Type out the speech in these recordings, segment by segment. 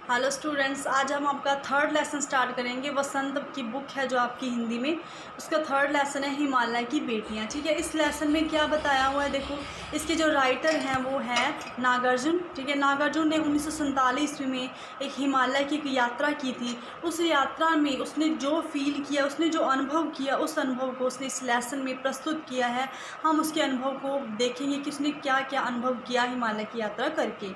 Hello students, आज हम आपका थर्ड लेसन स्टार्ट करेंगे। वसंत की बुक है जो आपकी हिंदी में, उसका थर्ड लेसन है हिमालय की बेटियां। ठीक है, इस लेसन में क्या बताया हुआ है देखो। इसके जो राइटर हैं वो है नागार्जुन। ठीक है, नागार्जुन ने 1947 ईस्वी में एक हिमालय की एक यात्रा की थी। उस यात्रा में उसने जो फील किया, उसने जो अनुभव किया, उस अनुभव को उसने इस लेसन में प्रस्तुत किया है। हम उसके अनुभव को देखेंगे कि उसने क्या क्या अनुभव किया हिमालय की यात्रा करके।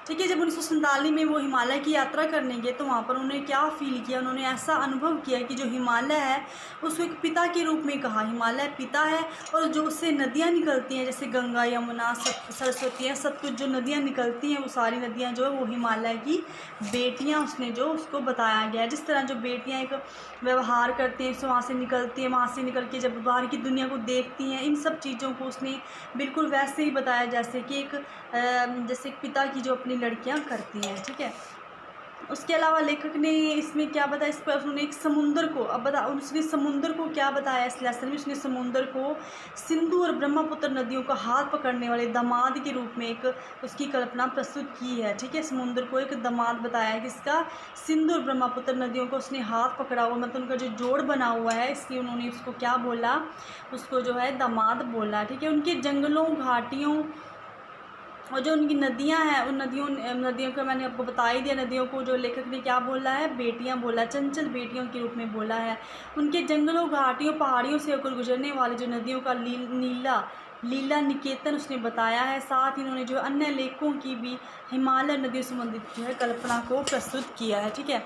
ठीक है, जब 1947 में वो हिमालय की यात्रा करने गए तो वहाँ पर उन्होंने क्या फील किया, उन्होंने ऐसा अनुभव किया कि जो हिमालय है उसको एक पिता के रूप में कहा। हिमालय पिता है और जो उससे नदियाँ निकलती हैं जैसे गंगा, यमुना, सरस्वती है, सब कुछ जो नदियाँ निकलती हैं वो सारी नदियाँ जो है वो हिमालय की बेटियाँ, उसने जो उसको बताया गया है। जिस तरह जो बेटियाँ एक व्यवहार करती हैं, वहाँ से निकलती हैं, वहाँ से निकल के जब बाहर की दुनिया को देखती हैं, इन सब चीज़ों को उसने बिल्कुल वैसे ही बताया जैसे कि जैसे एक पिता की जो अपनी लड़कियां करती हैं। ठीक है, उसके अलावा लेखक ने इसमें क्या बताया, इस पर उन्होंने एक समुंदर को उसने समुंदर को क्या बताया इस लेसन में। उसने समुंदर को सिंधु और ब्रह्मपुत्र नदियों का हाथ पकड़ने वाले दामाद के रूप में एक उसकी कल्पना प्रस्तुत की है। ठीक है, समुंदर को एक दामाद बताया कि इसका सिंधु और ब्रह्मपुत्र नदियों को उसने हाथ पकड़ा हुआ, मतलब उनका जो जोड़ बना हुआ है, इसलिए उन्होंने उसको क्या बोला, उसको जो है दामाद बोला। ठीक है, उनके जंगलों, घाटियों और जो उनकी नदियां हैं, उन नदियों का मैंने आपको बता ही दिया। नदियों को जो लेखक ने क्या बोला है, बेटियां बोला, चंचल बेटियों के रूप में बोला है। उनके जंगलों, घाटियों, पहाड़ियों से होकर गुजरने वाली जो नदियों का लीला निकेतन उसने बताया है। साथ ही उन्होंने जो अन्य लेखकों की भी हिमालय नदियों से संबंधित जो है कल्पना को प्रस्तुत किया है। ठीक है,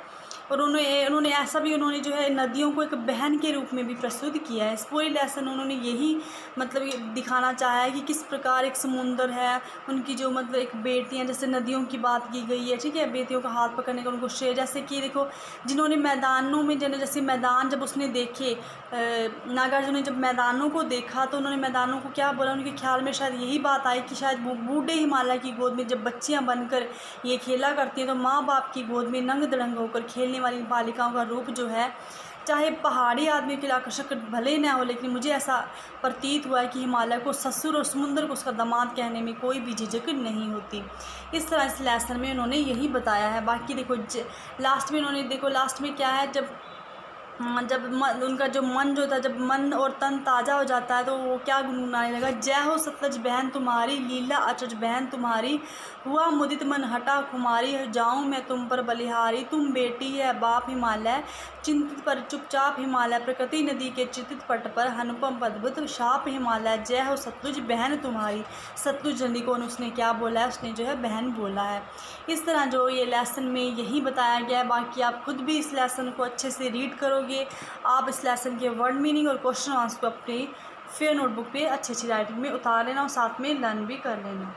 और उन्होंने ऐसा भी उन्होंने जो है नदियों को एक बहन के रूप में भी प्रस्तुत किया है। इस पूरी लेसन उन्होंने यही मतलब ये दिखाना चाहा है कि किस प्रकार एक समुंदर है, उनकी जो मतलब एक बेटियां, जैसे नदियों की बात की गई है। ठीक है, बेटियों का हाथ पकड़ने का उनको श्रेय, जैसे कि देखो जिन्होंने मैदानों में जैसे मैदान जब उसने देखे, नागार्जुन ने जब मैदानों को देखा तो उन्होंने मैदानों को क्या बोला, उनके ख्याल में शायद यही बात आई कि शायद वो बूढ़े हिमालय की गोद में जब बच्चियां बनकर ये खेला करती हैं तो माँ बाप की गोद में नंग दड़ंग होकर खेलने वाली बालिकाओं का रूप जो है, चाहे पहाड़ी आदमी के लिए आकर्षक भले ही ना हो, लेकिन मुझे ऐसा प्रतीत हुआ है कि हिमालय को ससुर और समुंदर को उसका दामाद कहने में कोई भी झिझक नहीं होती। इस तरह इस लेसन में उन्होंने यही बताया है। बाकी देखो लास्ट में उन्होंने देखो लास्ट में क्या है, जब उनका जो मन जो था, जब मन और तन ताज़ा हो जाता है तो वो क्या गुनगुनाने लगा, जय हो सतलज बहन तुम्हारी, लीला अचरज बहन तुम्हारी, हुआ मुदित मन हटा खुमारी, जाऊँ मैं तुम पर बलिहारी, तुम बेटी है बाप हिमालय, चिंतित पर चुपचाप हिमालय, प्रकृति नदी के चितित पट पर अनुपम अद्भुत शाप हिमालय, जय हो सतलुज बहन तुम्हारी। सतलुज नदी को उसने क्या बोला है, उसने जो है बहन बोला है। इस तरह जो ये लेसन में यही बताया गया है। बाकी आप खुद भी इस लेसन को अच्छे से रीड करोगे, आप इस लेसन के वर्ड मीनिंग और क्वेश्चन आंसर को अपनी फेयर नोटबुक पे अच्छी राइटिंग में उतार लेना और साथ में लर्न भी कर लेना।